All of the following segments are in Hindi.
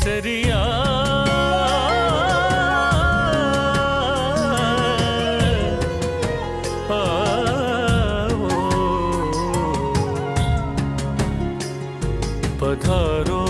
केसरिया पधारो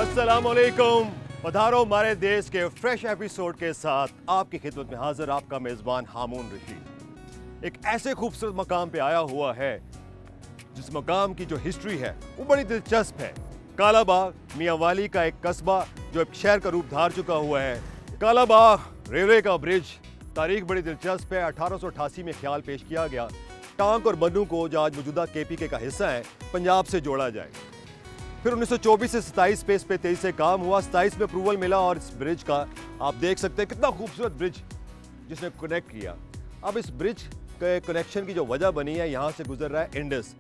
अस्सलामुअलैकुम। पधारो हमारे देश के फ्रेश एपिसोड के साथ आपकी खिदमत में हाजिर आपका मेज़बान हामून रशीद। एक ऐसे खूबसूरत मकाम पे आया हुआ है जिस मकाम की जो हिस्ट्री है वो बड़ी दिलचस्प है। कालाबाग मियांवाली का एक कस्बा जो एक शहर का रूप धार चुका हुआ है। कालाबाग रेलवे का ब्रिज, तारीख बड़ी दिलचस्प है। 1888 में ख्याल पेश किया गया टांक और मन्नू को, जो आज मौजूदा KPK का हिस्सा है, पंजाब से जोड़ा जाए। फिर 1924 से 27 पे इस पे 23 से काम हुआ। 27 में अप्रूवल मिला और इस ब्रिज का आप देख सकते हैं कितना खूबसूरत ब्रिज जिसने कनेक्ट किया। अब इस ब्रिज के कनेक्शन की जो वजह बनी है, यहाँ से गुजर रहा है इंडस,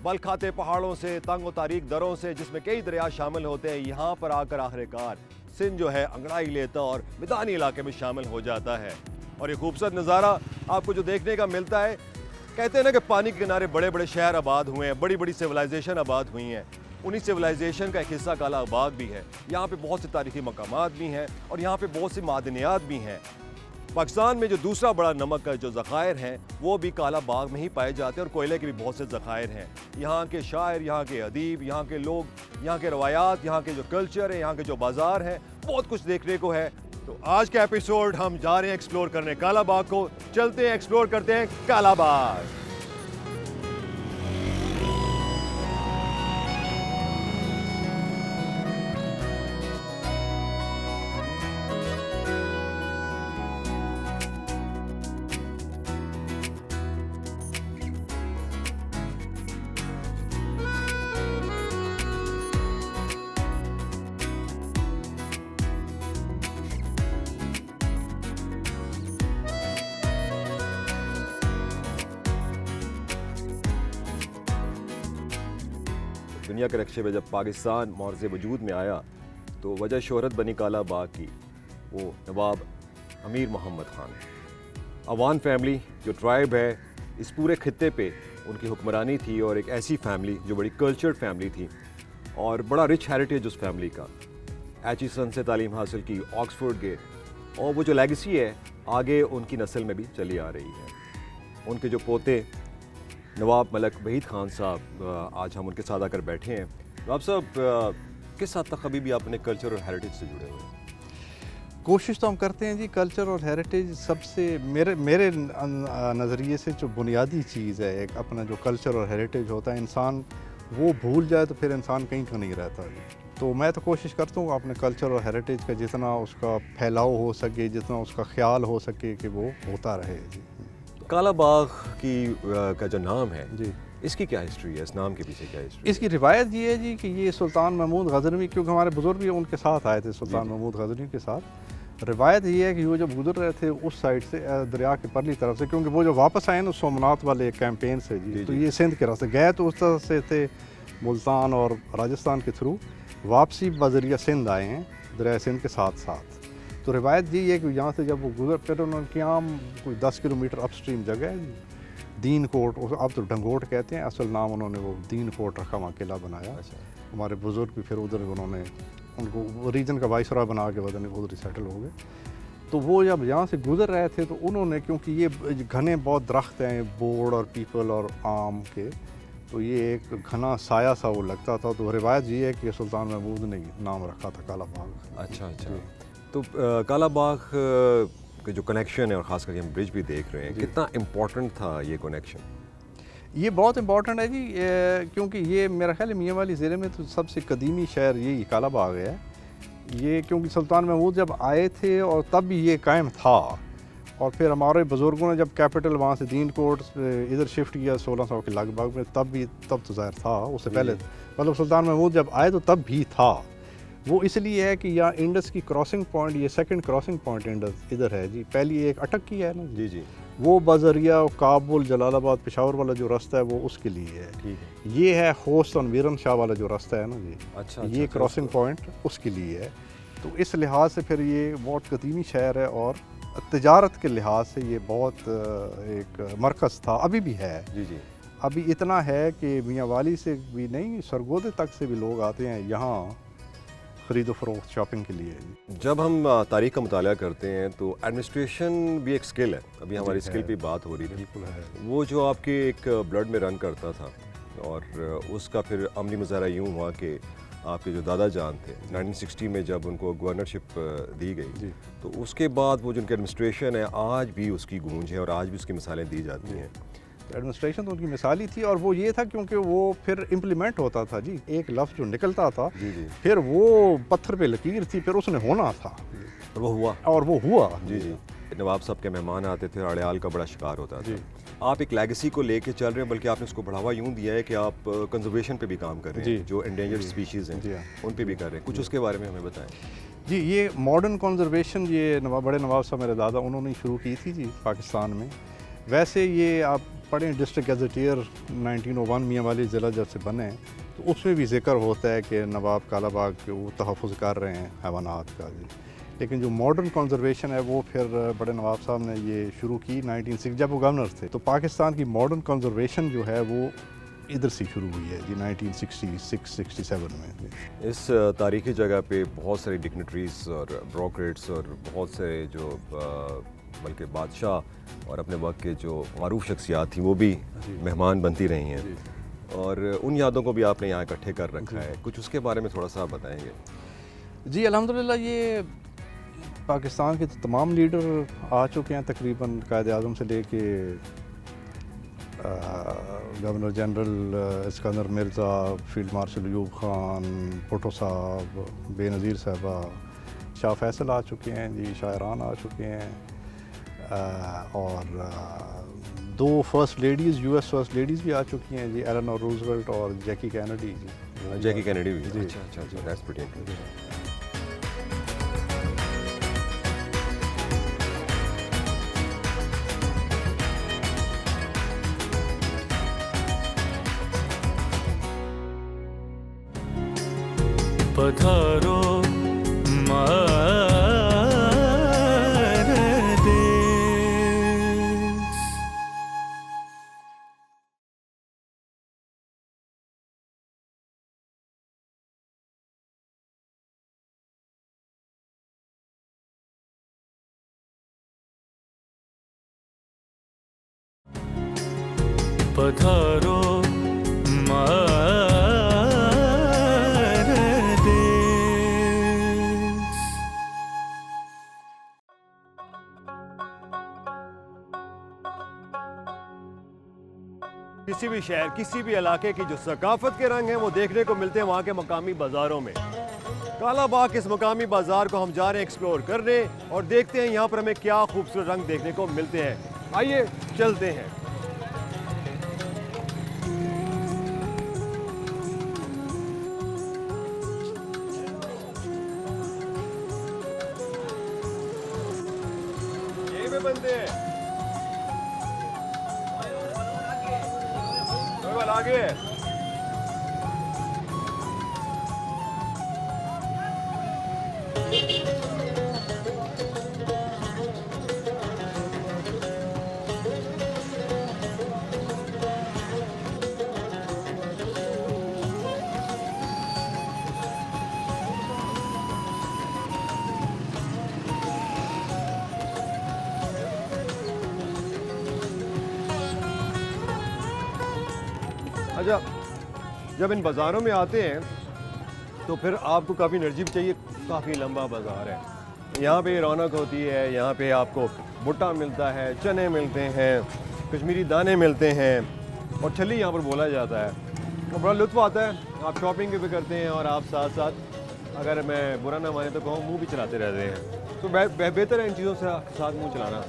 बल खाते पहाड़ों से, तंग व तारीक दरों से, जिसमें कई दरिया शामिल होते हैं। यहाँ पर आकर आखिरकार सिंध जो है अंगड़ाई लेता और मैदानी इलाके में शामिल हो जाता है। और ये खूबसूरत नज़ारा आपको जो देखने का मिलता है, कहते हैं ना कि पानी के किनारे बड़े बड़े शहर आबाद हुए हैं, बड़ी बड़ी सिविलाइजेशन आबाद हुई हैं। उन्हीं सिविलाइजेशन का एक हिस्सा कालाबाग भी है। यहाँ पे बहुत से तारीखी मकामात भी हैं और यहाँ पे बहुत सी मादनियात भी हैं। पाकिस्तान में जो दूसरा बड़ा नमक का जो ज़खायर हैं वो भी कालाबाग में ही पाए जाते हैं और कोयले के भी बहुत से ज़खायर हैं। यहाँ के शायर, यहाँ के अदीब, यहाँ के लोग, यहाँ के रवायात, यहाँ के जो कल्चर है, यहाँ के जो बाज़ार हैं, बहुत कुछ देखने को है। तो आज का एपिसोड हम जा रहे हैं एक्सप्लोर करने कालाबाग को। चलते हैं, एक्सप्लोर करते हैं कालाबाग। दुनिया के नक्शे पे जब पाकिस्तान मौरज़ वजूद में आया तो वजह शोहरत बनी कालाबाग की वो नवाब अमीर मोहम्मद ख़ान। अवान फैमिली जो ट्राइब है, इस पूरे खित्ते पे उनकी हुक्मरानी थी और एक ऐसी फैमिली जो बड़ी कल्चर्ड फैमिली थी और बड़ा रिच हेरिटेज उस फैमिली का। एचिसन से तालीम हासिल की, ऑक्सफोर्ड गए, और वो जो लेगेसी है आगे उनकी नस्ल में भी चली आ रही है। उनके जो पोते नवाब मलक वहीद ख़ान साहब, आज हम उनके साथ आकर बैठे हैं। नवाब साहब, किस हद तक अभी भी आप अपने कल्चर और हेरिटेज से जुड़े हुए हैं? कोशिश तो हम करते हैं जी। कल्चर और हेरिटेज सबसे मेरे नज़रिए से जो बुनियादी चीज़ है, एक अपना जो कल्चर और हेरिटेज होता है, इंसान वो भूल जाए तो फिर इंसान कहीं का नहीं रहता जी। तो मैं तो कोशिश करता हूँ अपने कल्चर और हेरिटेज का जितना उसका फैलाव हो सके, जितना उसका ख्याल हो सके कि वो होता रहे जी। कालाबाग की का जो नाम है जी, इसकी क्या हिस्ट्री है? इस नाम के पीछे क्या हिस्ट्री? इसकी रिवायत ये है जी कि ये सुल्तान महमूद गजनवी, क्योंकि हमारे बुज़ुर्ग भी उनके साथ आए थे, सुल्तान महमूद गजनवी के साथ। रिवायत ये है कि वो जब गुजर रहे थे उस साइड से, दरिया के परली तरफ से, क्योंकि वो जो वापस आए ना सोमनाथ वाले कैंपेन से जी, तो ये सिंध के रास्ते गए तो उस तरह से थे, मुल्तान और राजस्थान के थ्रू वापसी बजरिया सिंध आए हैं, दरिया सिंध के साथ साथ। तो रिवायत ये है कि यहाँ से जब वो गुजर, फिर उन्होंने क्याम कोई 10 किलोमीटर अपस्ट्रीम जगह है दीन कोट, अब तो डंगोट कहते हैं, असल नाम उन्होंने वो दीन कोट रखा, वहाँ किला बनाया। हमारे बुज़ुर्ग भी फिर उधर उन्होंने उनको रीजन का वाइसरॉय बना के बदले उधर सेटल हो गए। तो वो जब यहाँ से गुजर रहे थे तो उन्होंने, क्योंकि ये घने बहुत दरख्त हैं बोर्ड और पीपल और आम के, तो ये एक घना साया सा वो लगता था। तो रिवायत ये है कि सुल्तान महमूद ने नाम रखा था कालाबाग। अच्छा। तो कालाबाग के जो कनेक्शन है, और ख़ास करके हम ब्रिज भी देख रहे हैं, कितना इम्पोर्टेंट था ये कनेक्शन? ये बहुत इम्पोर्टेंट है जी, क्योंकि ये मेरा ख्याल है मियांवाली ज़िले में तो सबसे कदीमी शहर यही कालाबाग है। ये क्योंकि सुल्तान महमूद जब आए थे और तब भी ये कायम था, और फिर हमारे बुज़ुर्गों ने जब कैपिटल वहाँ से दीन कोट इधर शिफ्ट किया 1600 के लगभग में, तब तो ज़ाहिर था। उससे पहले मतलब सुल्तान महमूद जब आए तो तब भी था। वो इसलिए है कि यहाँ इंडस की क्रॉसिंग पॉइंट, ये सेकंड क्रॉसिंग पॉइंट इंडस इधर है जी। पहली एक अटक की है ना जी जी, वो बजरिया काबुल जलालाबाद पेशावर वाला जो रास्ता है वो उसके लिए है। ठीक है। ये है होस्ट और मीरन शाह वाला जो रास्ता है ना जी, अच्छा, ये क्रॉसिंग पॉइंट उसके लिए है। तो इस लिहाज से फिर ये बहुत कदीमी शहर है और तिजारत के लिहाज से ये बहुत एक मरकज़ था, अभी भी है जी जी। अभी इतना है कि मियाँ वाली से भी नहीं, सरगोदे तक से भी लोग आते हैं यहाँ ख़रीदो फरोख्त शॉपिंग के लिए। जब हम तारीख का मुताला करते हैं तो एडमिनिस्ट्रेशन भी एक स्किल है, अभी हमारी स्किल पे बात हो रही थी। बिल्कुल है। वो जो आपके एक ब्लड में रन करता था और उसका फिर अमली मुजाहरा यूँ हुआ कि आपके जो दादा जान थे 1960 में जब उनको गवर्नरशिप दी गई, तो उसके बाद वो जो उनकी एडमिनिस्ट्रेशन है आज भी उसकी गूंज है और आज भी उसकी मिसालें दी जाती हैं। एडमिनिस्ट्रेशन तो उनकी मिसाल ही थी और वो ये था क्योंकि वो फिर इम्प्लीमेंट होता था जी, एक लफ्ज़ जो निकलता था जी जी। फिर वो पत्थर पे लकीर थी, फिर उसने होना था और वो हुआ। और वो हुआ। जी जी। नवाब साहब के मेहमान आते थे, अड़याल का बड़ा शिकार होता था। जी। आप एक लेगेसी को लेके चल रहे हैं, बल्कि आपने उसको बढ़ावा यूँ दिया है कि आप कंजर्वेशन पे भी काम कर रहे हैं, जो एंडेंजर्ड स्पीशीज़ जी हैं हाँ। उन पे भी कर रहे हैं। कुछ उसके बारे में हमें बताएं। जी, ये मॉडर्न कंजर्वेशन ये बड़े नवाब साहब मेरे दादा उन्होंने शुरू की थी जी पाकिस्तान में। वैसे ये आप पढ़ें डिस्ट्रिक्ट गैजेटियर 1901 मियाँ वाली ज़िला जब से बने तो उसमें भी जिक्र होता है कि नवाब कालाबाग के वो तहफ़्फ़ुज़ कर रहे हैं हैवानात का जी। लेकिन जो मॉडर्न कंजर्वेशन है वो फिर बड़े नवाब साहब ने ये शुरू की 1960 जब वो गवर्नर थे। तो पाकिस्तान की मॉडर्न कंजर्वेशन जो है वो इधर से शुरू हुई है जी 1966-67 में। इस तारीखी जगह पे बहुत सारी डिग्नेटरीज और ब्रोक्रेट्स और बहुत से जो बल्कि बादशाह और अपने वक्त के जो मारूफ शख्सियात थी वो भी मेहमान बनती रही हैं, और उन यादों को भी आपने यहाँ इकट्ठे कर रखा है। कुछ उसके बारे में थोड़ा सा बताएंगे। जी अल्हम्दुलिल्लाह ये पाकिस्तान के तो तमाम लीडर आ चुके हैं तकरीबन, कायद आज़म से लेके governor general Iskander Mirza, field marshal Ayub Khan, Bhutto साहब, बेनज़ीर साहबा, शाह फैसल आ चुके हैं जी, शायरान आ चुके हैं, और दो first ladies US first ladies भी आ चुकी हैं जी, एलेनोर रूज़वेल्ट और जैकी कैनेडी जी। जैकी कैनेडी भी? जी। अच्छा अच्छा अच्छा, दैट्स प्रीटी इंटरेस्टिंग। पधारो पधारो किसी भी शहर, किसी भी इलाके की जो सकाफत के रंग हैं वो देखने को मिलते हैं वहाँ के मकामी बाज़ारों में। कालाबाग के इस मकामी बाज़ार को हम जा रहे हैं एक्सप्लोर करने और देखते हैं यहाँ पर हमें क्या खूबसूरत रंग देखने को मिलते हैं। आइए चलते हैं। यहीं पे बनते हैं। आगे है। अच्छा, जब इन बाज़ारों में आते हैं तो फिर आपको काफ़ी एनर्जी भी चाहिए। काफ़ी लंबा बाज़ार है, यहाँ पे रौनक होती है। यहाँ पे आपको भुट्टा मिलता है, चने मिलते हैं, कश्मीरी दाने मिलते हैं और छली यहाँ पर बोला जाता है। तो बड़ा लुत्फ़ आता है। आप शॉपिंग भी करते हैं और आप साथ साथ, अगर मैं बुरा ना माने तो कहूँ, मुँह भी चलाते रहते हैं। तो बेहतर है इन चीज़ों से साथ मुँह चलाना।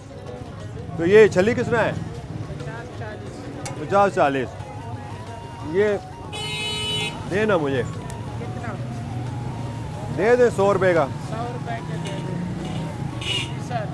तो ये छली कितना है? 50-40। ये देना मुझे, दे दे 100 रुपये का। 100 रुपये के दे दो सर।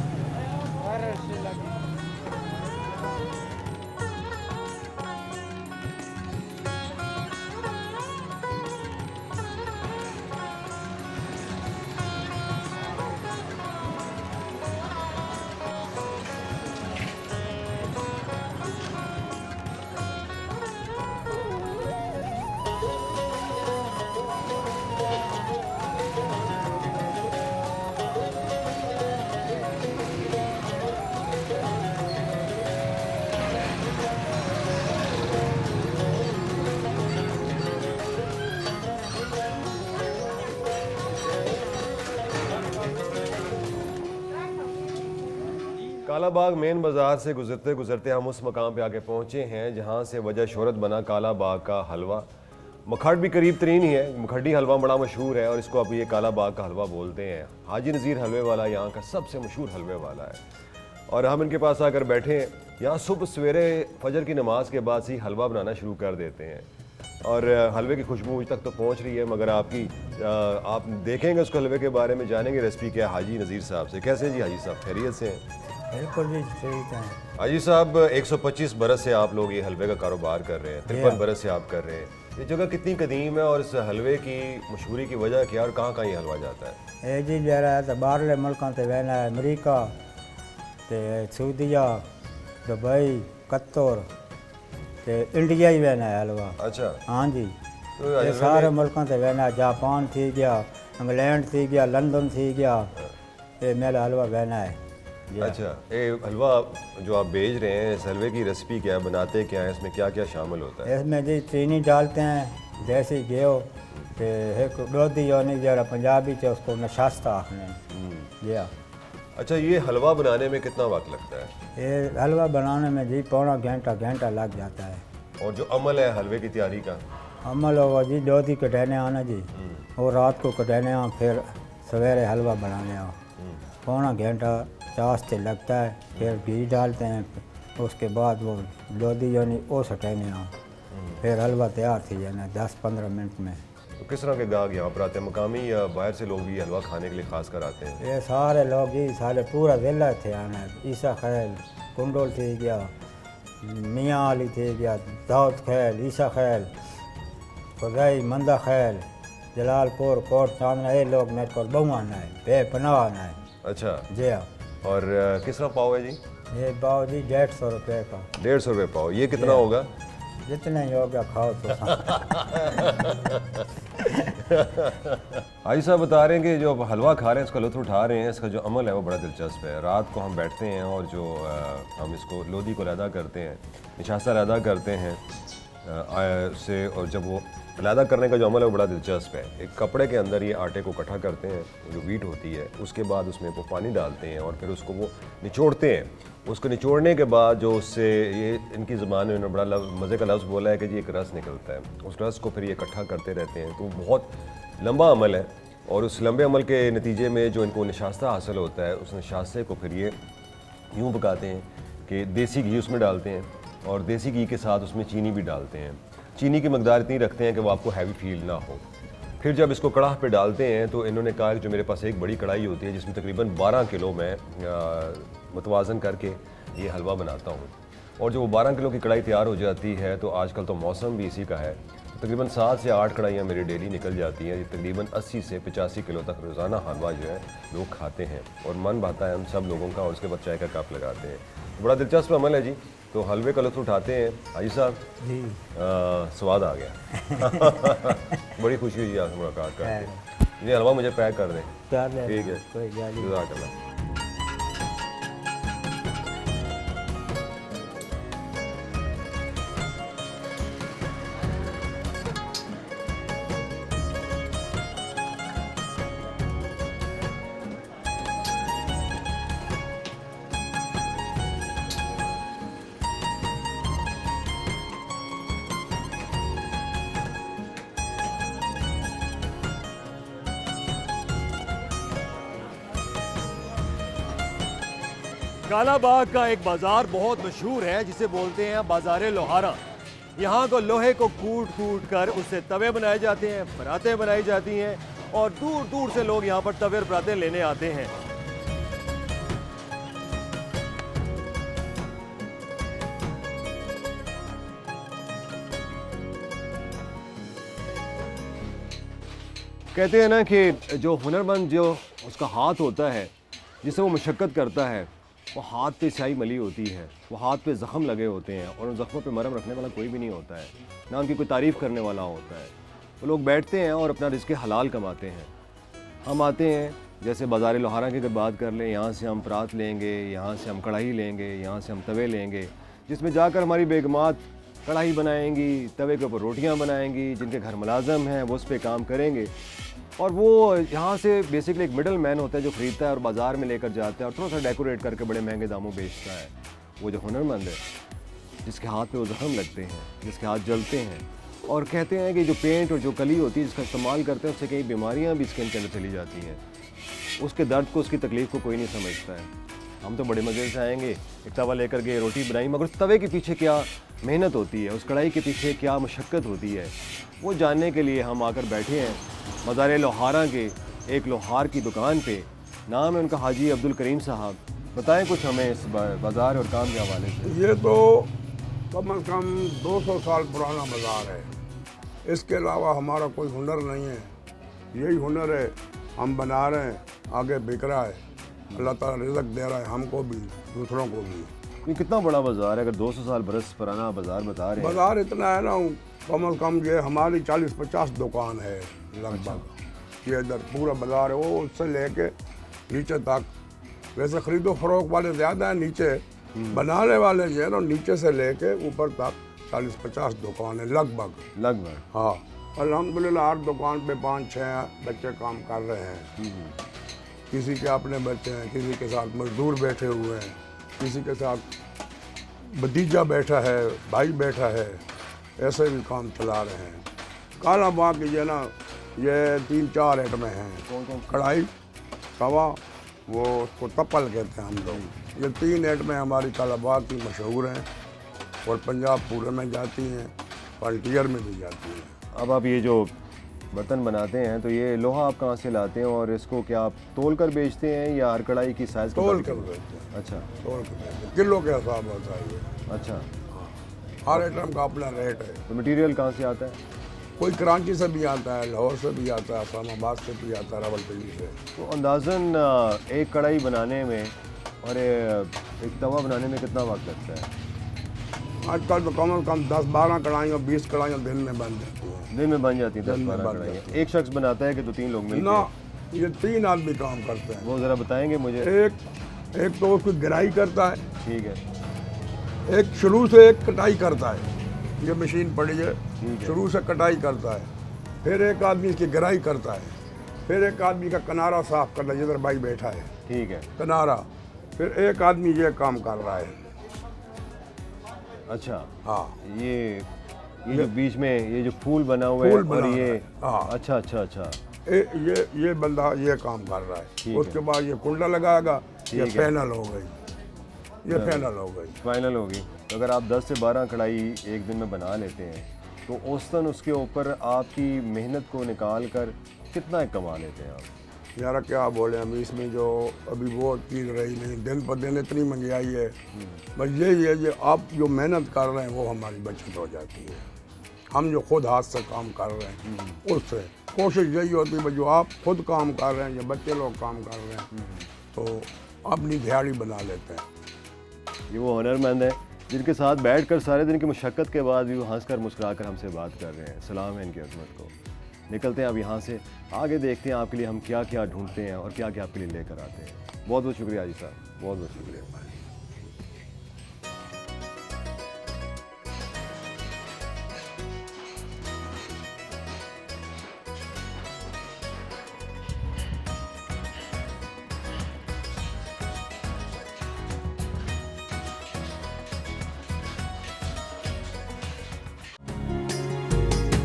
कालाबाग मेन बाज़ार से गुजरते गुजरते हम उस मकाम पे आके पहुँचे हैं जहाँ से वजह शोहरत बना कालाबाग का हलवा। मखड भी करीब तरीन ही है, मखडी हलवा बड़ा मशहूर है और इसको अब ये कालाबाग का हलवा बोलते हैं। हाजी नज़ीर हलवे वाला यहाँ का सबसे मशहूर हलवे वाला है और हम इनके पास आकर बैठे हैं। यहाँ सुबह सवेरे फजर की नमाज के बाद से ही हलवा बनाना शुरू कर देते हैं और हलवे की खुशबू मुझ तक तो पहुँच रही है, मगर आप देखेंगे उसको हलवे के बारे में, जानेंगे रेसिपी क्या है हाजी नज़ीर साहब से। कैसे जी हाजी साहब, खैरियत से हैं? बिल्कुल जी ठीक है। हाजी साहब 125 बरस से आप लोग ये हलवे का कारोबार कर रहे हैं, 53 बरस से आप कर रहे हैं। ये जगह कितनी कदीम है और इस हलवे की मशहूरी की वजह क्या और कहाँ कहाँ ये हलवा जाता है? ये जी जरा तो बाहरले मुल्कों से वहना है, अमरीका ते सऊदीया, दुबई, कतर ते इंडिया ही वहना है हलवा। अच्छा, हाँ जी, तो ये सारे मुल्कों से वहना है। जापान थी गया, इंग्लैंड थी गया, लंदन थी गया, ये मेरा हलवा वहना है। अच्छा, ये हलवा जो आप बेच रहे हैं, इस हलवे की रेसिपी क्या है, बनाते क्या है, इसमें क्या क्या शामिल होता है? इसमें जी चीनी डालते हैं, देसी घी ते एक दोधी यानी जरा पंजाबी से उसको नशास्ता आखने जी। अच्छा, ये हलवा बनाने में कितना वक्त लगता है? ये हलवा बनाने में जी पौना घंटा लग जाता है। और जो अमल है हलवे की तैयारी का? अमल होगा जी दोधी कटने आना जी, और रात को कटने आ, फिर सवेरे हलवा बनाने आ। पौना घंटा चास से लगता है, फिर घी डालते हैं, उसके बाद वो लोधी यानी वो सटेने आ, फिर हलवा तैयार थी जाना 10-15 मिनट में। तो किस तरह के गाहक यहाँ पर आते हैं, मकामी या बाहर से लोग भी हलवा खाने के लिए खास कर आते हैं? ये सारे लोग जी सारे पूरा जिला थे आना है। ईसा खैल, कुंडोल थी गया, मियाँ अली थी गया, दाऊद खैल, ईसा खैल, खुदाई मंदा खैल, जलालपुर, कोट चांदना, ये लोग मेरे को बहु आना है, बेपनाह आना है। अच्छा जी हाँ। और किस तरह पाव है जी? ये पाव जी 150 रुपये का। 150 रुपये पाव, ये कितना होगा? जितना ही हो गया खाओ तो। हाजी साहब बता रहे हैं कि जो अब हलवा खा रहे हैं, इसका लुत्फ़ उठा रहे हैं, इसका जो अमल है वो बड़ा दिलचस्प है। रात को हम बैठते हैं और जो हम इसको लोधी को अलहदा करते हैं, निशास्ता अलहदा करते हैं से, और जब वो अलहदा करने का जो अमल है वो बड़ा दिलचस्प है। एक कपड़े के अंदर ये आटे को इकट्ठा करते हैं, जो वीट होती है, उसके बाद उसमें वो पानी डालते हैं और फिर उसको वो निचोड़ते हैं। उसको निचोड़ने के बाद जो उससे ये इनकी ज़बान में बड़ा मज़े का लफ्ज़ बोला है कि जी एक रस निकलता है, उस रस को फिर ये इकट्ठा करते रहते हैं। तो बहुत लंबा अमल है और उस लंबे अमल के नतीजे में जो इनको निशास्ता हासिल होता है, उस निशास्ते को फिर ये यूँ पकाते हैं कि देसी घी उसमें डालते हैं और देसी घी के साथ उसमें चीनी भी डालते हैं। चीनी की मकदार इतनी रखते हैं कि वो आपको हैवी फील ना हो। फिर जब इसको कढ़ाह पे डालते हैं तो इन्होंने कहा कि जो मेरे पास एक बड़ी कढ़ाई होती है जिसमें तकरीबन 12 किलो मैं मुतवाज़न करके ये हलवा बनाता हूँ, और जो वो 12 किलो की कढ़ाई तैयार हो जाती है तो आजकल तो मौसम भी इसी का है, तो तकरीबन 7 से 8 कढ़ाइयाँ मेरी डेली निकल जाती हैं। तकरीबन 80 से 85 किलो तक रोज़ाना हलवा जो है लोग खाते हैं और मन भाता है हम सब लोगों का, और उसके बाद चाय का कप लगाते हैं। बड़ा दिलचस्प अमल है जी। तो हलवे का लुत्फ़ उठाते हैं हाजी साहब जी। स्वाद आ गया। बड़ी खुशी हुई आपसे मुलाकात करके। ये हलवा मुझे पैक कर दें। ठीक है, कोई गाली। जज़ाकल्लाह। कालाबाग का एक बाजार बहुत मशहूर है जिसे बोलते हैं बाज़ार लोहारा। यहाँ को लोहे को कूट कूट कर उससे तवे बनाए जाते हैं, परातें बनाई जाती हैं और दूर दूर से लोग यहाँ पर तवे और परातें लेने आते हैं। कहते हैं ना कि जो हुनरमंद जो उसका हाथ होता है, जिसे वो मशक्क़त करता है, वो हाथ पे स्याही मली होती है, वो हाथ पे ज़ख़म लगे होते हैं और उन ज़ख़्मों पे मरहम रखने वाला कोई भी नहीं होता है, ना उनकी कोई तारीफ़ करने वाला होता है। वो लोग बैठते हैं और अपना रिज़्क़ हलाल कमाते हैं। हम आते हैं, जैसे बाज़ार लोहारा की अगर बात कर लें, यहाँ से हम परात लेंगे, यहाँ से हम कढ़ाई लेंगे, यहाँ से हम तवे लेंगे, जिसमें जाकर हमारी बेगमात कढ़ाई बनाएंगी, तवे के ऊपर रोटियाँ बनाएंगी, जिनके घर मुलाज़म हैं वो उस पर काम करेंगे। और वो यहाँ से बेसिकली एक मिडल मैन होता है जो ख़रीदता है और बाज़ार में लेकर जाता है और थोड़ा सा डेकोरेट करके बड़े महंगे दामों बेचता है। वो जो हुनरमंद है, जिसके हाथ पे वो ज़ख्म लगते हैं, जिसके हाथ जलते हैं, और कहते हैं कि जो पेंट और जो कली होती है जिसका इस्तेमाल करते हैं उससे कई बीमारियाँ भी स्किन के अंदर चली जाती हैं, उसके दर्द को, उसकी तकलीफ़ को कोई नहीं समझता है। हम तो बड़े मज़े से आएंगे, एक तवा लेकर के रोटी बनाई, मगर उस तवे के पीछे क्या मेहनत होती है, उस कढ़ाई के पीछे क्या मशक्क़त होती है, वो जानने के लिए हम आकर बैठे हैं मज़ार लोहारा के एक लोहार की दुकान पे। नाम है उनका हाजी अब्दुल करीम साहब। बताएं कुछ हमें इस बाज़ार और काम के हवाले से। ये तो कम से कम 200 साल पुराना बाज़ार है। इसके अलावा हमारा कोई हुनर नहीं है, यही हुनर है, हम बना रहे हैं, आगे बिक रहा है। अल्लाह ताला रिज़्क़ दे रहा है हमको भी, दूसरों को भी। ये कितना बड़ा बाज़ार है? अगर 200 साल बरस पुराना बाज़ार बता रहे हैं। बाज़ार इतना है ना, कम से कम ये हमारी 40-50 दुकान है लगभग। ये इधर पूरा बाज़ार है, वो उससे लेके नीचे तक। वैसे ख़रीदो फरोख्त वाले ज़्यादा हैं, नीचे बनाने वाले जो है ना, नीचे से लेके ऊपर तक 40-50 दुकान है लगभग। हाँ, अल्हम्दुलिल्लाह हर दुकान पे 5-6 बच्चे काम कर रहे हैं। किसी के अपने बच्चे हैं, किसी के साथ मजदूर बैठे हुए हैं, किसी के साथ भतीजा बैठा है, भाई बैठा है, ऐसे भी काम चला रहे हैं। काला बाग की जो है ना, ये 3-4 आइटमें हैं। कढ़ाई, तवा, वो उसको तपल कहते हैं हम लोग। ये 3 आइटमें हमारी काला बाग की मशहूर हैं और पंजाब पूरे में जाती हैं, फ्रंटियर में भी जाती हैं। अब आप ये जो बर्तन बनाते हैं तो ये लोहा आप कहाँ से लाते हैं और इसको क्या आप तोल कर बेचते हैं या हर कढ़ाई की साइज़ तोल कर बेचते हैं। अच्छा, तोल कर बेचते हैं, किलो के हिसाब होता है ये। अच्छा। हर आइटम का अपना रेट है। तो मटेरियल कहाँ से आता है? कोई कराची से भी आता है, लाहौर से भी आता है, इस्लामाबाद से भी आता है, रावलपिंडी से। तो अंदाज़न एक कढ़ाई बनाने में और एक तवा बनाने में कितना वक्त लगता है? आजकल तो कम से कम 10-12 कढ़ाइयाँ, 20 कढ़ाइयाँ दिन में बन जाती हैं। दिन में बन जाती है दिन में 10-12 बन कढ़ाइयाँ। जाती एक शख्स बनाता है कि 2-3 लोग मिलकर? ना, ये 3 आदमी काम करते हैं। वो ज़रा बताएंगे मुझे। एक तो उसकी गिराई करता है, ठीक है, एक शुरू से एक कटाई करता है। ये मशीन पड़ी है, ठीक है। शुरू से कटाई करता है, फिर एक आदमी इसकी गिराई करता है, फिर एक आदमी का किनारा साफ करता है, जिधर भाई बैठा है ठीक है। किनारा, फिर एक आदमी ये काम कर रहा है। अच्छा, हाँ, ये जो बीच में ये जो फूल बना हुआ है फूल और बना ये, है। हाँ। अच्छा अच्छा अच्छा, ये बंदा ये काम कर रहा ठीक है। उसके बाद ये कुंडा लगाएगा, ये ठीक है। पैनल हो गई, ये पैनल हो गई। फाइनल होगी। तो अगर आप 10 से 12 कढ़ाई एक दिन में बना लेते हैं तो औसतन उसके ऊपर आपकी मेहनत को निकाल कर कितना कमा लेते हैं आप? यार क्या बोले, अभी इसमें जो अभी वो चीज़ रही नहीं, दिन पर दिन इतनी महंगाई है। बस यही है, ये आप जो मेहनत कर रहे हैं वो हमारी बचत हो जाती है। हम जो खुद हाथ से काम कर रहे हैं उससे कोशिश यही होती है, जो आप खुद काम कर रहे हैं या बच्चे लोग काम कर रहे हैं तो अपनी दिहाड़ी बना लेते हैं। ये वो हुनरमंद है जिनके साथ बैठकर सारे दिन की मशक्क़त के बाद भी वो हंसकर मुस्कुराकर हमसे बात कर रहे हैं। सलाम है इनकी अज़मत को। निकलते हैं अब यहाँ से, आगे देखते हैं आपके लिए हम क्या क्या ढूंढते हैं और क्या क्या आपके लिए लेकर आते हैं। बहुत बहुत शुक्रिया हाजी साहब, बहुत बहुत शुक्रिया।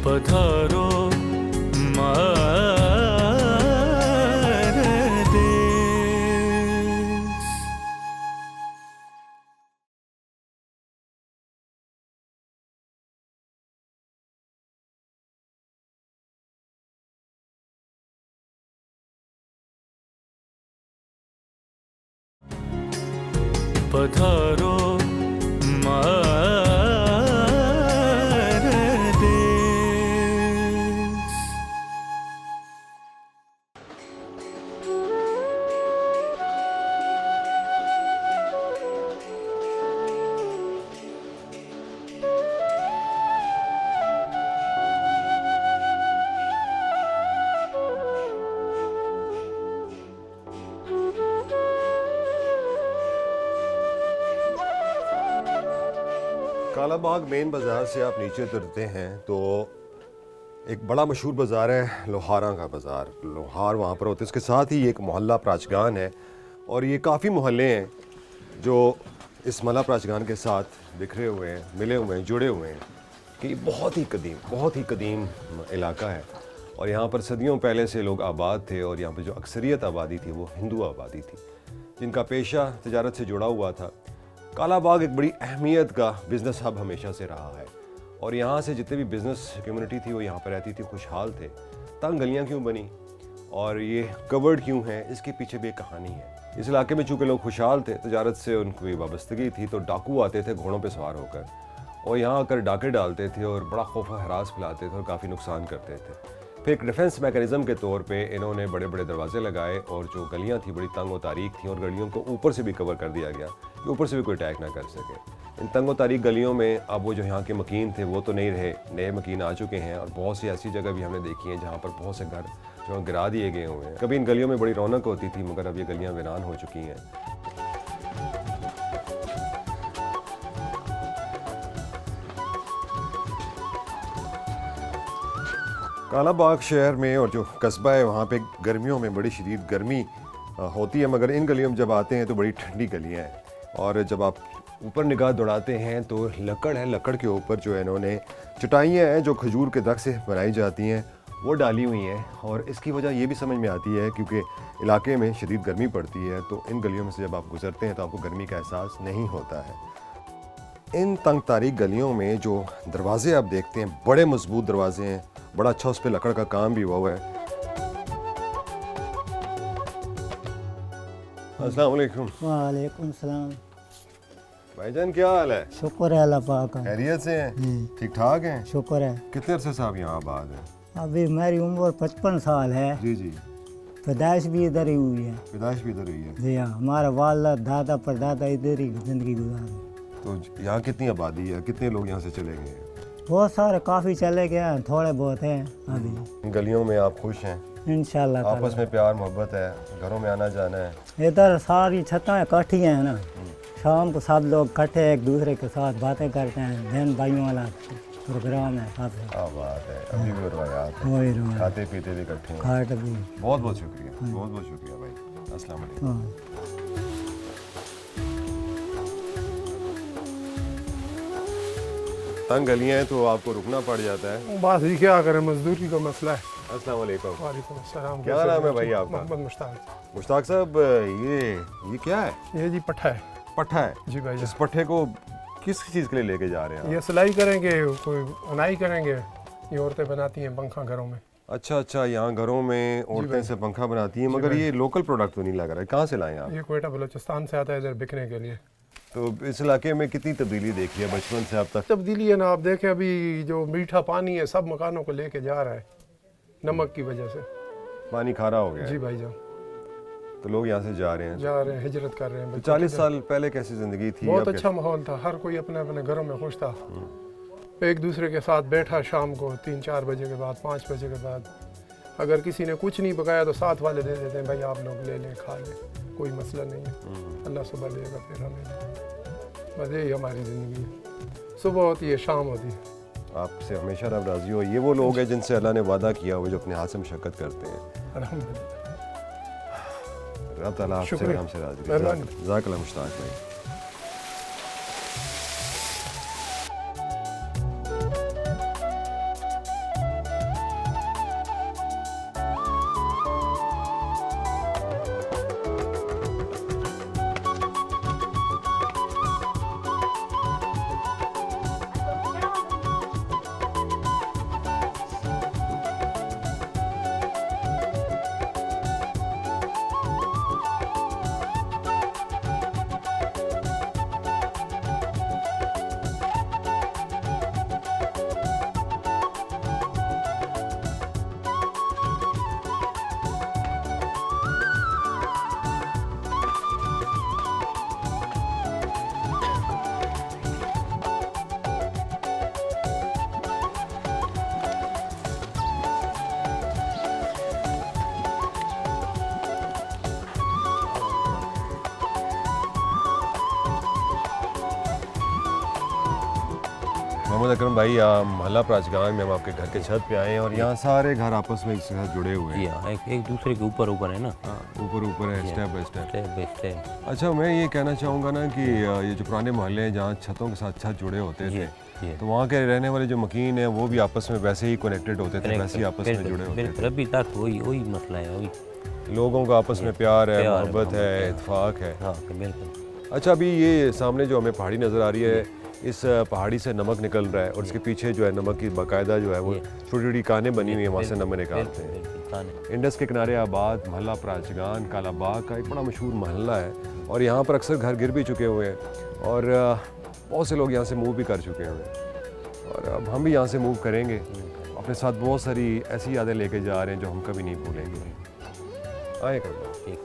पधारो मारे देश। पधारो मारे देश। कालाबाग मेन बाज़ार से आप नीचे उतरते हैं तो एक बड़ा मशहूर बाज़ार है लोहारा का बाज़ार। लोहार वहाँ पर होते हैं, इसके साथ ही एक मोहल्ला प्राचगान है और ये काफ़ी मोहल्ले हैं जो इस मोहल्ला प्राचगान के साथ बिखरे हुए हैं, मिले हुए हैं, जुड़े हुए हैं कि बहुत ही कदीम इलाका है और यहाँ पर सदियों पहले से लोग आबाद थे और यहाँ पर जो अक्सरियत आबादी थी वो हिंदू आबादी थी जिनका पेशा तिजारत से जुड़ा हुआ था। कालाबाग एक बड़ी अहमियत का बिज़नेस हब हमेशा से रहा है और यहाँ से जितने भी बिज़नेस कम्युनिटी थी वो यहाँ पर रहती थी, खुशहाल थे। तंग गलियाँ क्यों बनी और ये कवर्ड क्यों है, इसके पीछे भी एक कहानी है। इस इलाके में चूँकि लोग खुशहाल थे, तिजारत से उनकी वाबस्तगी थी, तो डाकू आते थे घोड़ों पे सवार होकर और यहाँ आकर डाके डालते थे और बड़ा खौफ हरास फैलाते थे और काफ़ी नुकसान करते थे। फिर एक डिफेंस मैकेनिज़्म के तौर पे इन्होंने बड़े बड़े दरवाजे लगाए और जो गलियाँ थी बड़ी तंग व तारीख थी और गलियों को ऊपर से भी कवर कर दिया गया कि ऊपर से भी कोई अटैक ना कर सके। इन तंग व तारीख गलियों में अब वो जो यहाँ के मकीन थे वो तो नहीं रहे, नए मकीन आ चुके हैं और बहुत सी ऐसी जगह भी हमने देखी हैं जहाँ पर बहुत से घर जो गिरा दिए गए हुए हैं। कभी इन गलियों में बड़ी रौनक होती थी मगर अब ये गलियाँ वीरान हो चुकी हैं। कालाबाग शहर में और जो कस्बा है वहाँ पे गर्मियों में बड़ी शदीद गर्मी होती है मगर इन गलियों में जब आते हैं तो बड़ी ठंडी गलियाँ हैं और जब आप ऊपर निगाह दौड़ाते हैं तो लकड़ है, लकड़ के ऊपर जो है इन्होंने चटाइयाँ हैं जो खजूर के दरख्त से बनाई जाती हैं वो डाली हुई हैं और इसकी वजह ये भी समझ में आती है क्योंकि इलाके में शदीद गर्मी पड़ती है तो इन गलियों में से जब आप गुजरते हैं तो आपको गर्मी का एहसास नहीं होता है। इन तंग तारीख गलियों में जो दरवाजे आप देखते हैं बड़े मजबूत दरवाजे हैं, बड़ा अच्छा उस पर लकड़ का काम भी हुआ है। अस्सलाम वालेकुम। वालेकुम सलाम। भाईजान क्या हाल है? शुक्र है अल्लाह पाक का। खैरियत से हैं? ठीक ठाक हैं? शुक्र है। कितने अरसे से आप यहाँ आबाद हैं? अभी मेरी उम्र 55 साल है। जी जी। पैदाइश भी इधर ही हुई है। पैदाइश भी इधर हुई है? जी हाँ, हमारा वाला दादा परदादा इधर ही जिंदगी गुजारी। तो यहाँ कितनी आबादी है, कितने लोग यहाँ से चले गए हैं? बहुत सारे काफ़ी चले गए हैं, थोड़े बहुत हैं अभी। इन गलियों में आप खुश हैं? इंशाल्लाह आपस में प्यार मोहब्बत है, घरों में आना जाना है? इधर सारी छतें इकट्ठी हैं ना, शाम को सब लोग इकट्ठे एक दूसरे के साथ बातें करते हैं, बहन भाइयों वाला प्रोग्राम है सब। क्या बात है, अभी भी रवायात है, वही रवायात। खाते पीते भी इकट्ठे हैं। खाट भी। बहुत बहुत शुक्रिया, बहुत बहुत शुक्रिया भाई। अस्सलाम वालेकुम। हाँ। तंग गलियाँ हैं तो आपको रुकना पड़ जाता है। बात ही क्या करें, मजदूरी का मसला है। अस्सलाम वालेकुम। वालेकुम अस्सलाम। क्या नाम है भाई आपका? मोहम्मद मुश्ताक। मुश्ताक साहब, ये क्या है? ये जी पट्ठा है। पट्ठा है? जी भाई। इस पट्ठे को किस चीज़ के लिए लेके जा रहे हैं? ये सिलाई करेंगे, कोई उनाई करेंगे, ये औरतें बनाती हैं पंखा घरों में। अच्छा अच्छा, यहाँ घरों में औरतें से पंखा बनाती हैं, मगर ये लोकल प्रोडक्ट तो नहीं लग रहा है। कहाँ से लाए आप? ये कोयटा बलोचिस्तान से आता है इधर बिकने के लिए। तो इस इलाके में कितनी तब्दीली देखी है बचपन से अब तक? तब्दीली है ना, आप देखें अभी जो मीठा पानी है सब मकानों को लेके जा रहा है नमक की वजह से। पानी खारा हो गया जी है। भाई जान। तो लोग यहाँ से जा रहे हैं, हिजरत कर रहे हैं। तो 40 साल पहले कैसी जिंदगी थी? बहुत अब अच्छा माहौल था, हर कोई अपने अपने घरों में खुश था। एक दूसरे के साथ बैठा शाम को 3-4 बजे के बाद, 5 बजे के बाद, अगर किसी ने कुछ नहीं पकाया तो साथ वाले दे देते हैं, भाई आप लोग ले लें खा लें, कोई मसला नहीं है, अल्लाह सुबह देगा फिर हमें। बस यही हमारी ज़िंदगी है, सुबह होती है शाम होती है। आपसे हमेशा रब राजी हो। ये वो लोग हैं जिनसे अल्लाह ने वादा किया हुआ, जो अपने हाथ से मशक्क़त करते हैं। अल्हम्दुलिल्लाह। रब ताला आपसे शुक्रिया। हमसे राजी। मेहरबानी। जज़ाकल्लाह मुश्ताक भाई। मोहम्मद अकरम भाई, मोहल्ला प्राचगान में हम आपके घर के छत पे आए हैं और यहाँ सारे घर आपस में एक साथ जुड़े हुए जी हैं। हाँ, एक दूसरे के ऊपर ऊपर है ना, ऊपर ऊपर है, step by step. Step by step. अच्छा, मैं ये कहना चाहूँगा ना कि ये जो पुराने मोहल्ले हैं जहाँ छतों के साथ छत जुड़े होते थे, तो वहाँ के रहने वाले जो मकीन हैं वो भी आपस में वैसे ही कनेक्टेड होते थे, वैसे ही आपस में जुड़े होते बिल्कुल, अभी तक वही मसला है, वही थे। लोगों का आपस में प्यार है, मोहब्बत है, इत्तेफाक है। हाँ बिल्कुल। अच्छा, अभी ये सामने जो हमें पहाड़ी नज़र आ रही है, इस पहाड़ी से नमक निकल रहा है और इसके पीछे जो है नमक की बाकायदा जो है वो छोटी छोटी कानें बनी हुई हैं, वहाँ से नमक निकालते हैं। इंडस के किनारे आबाद मोहल्ला प्राचगान कालाबाग का एक बड़ा मशहूर मोहल्ला है और यहाँ पर अक्सर घर गिर भी चुके हुए हैं और बहुत से लोग यहाँ से मूव भी कर चुके हुए हैं और अब हम भी यहाँ से मूव करेंगे। अपने साथ बहुत सारी ऐसी यादें लेके जा रहे हैं जो हम कभी नहीं भूलेंगे। आए कर ठीक।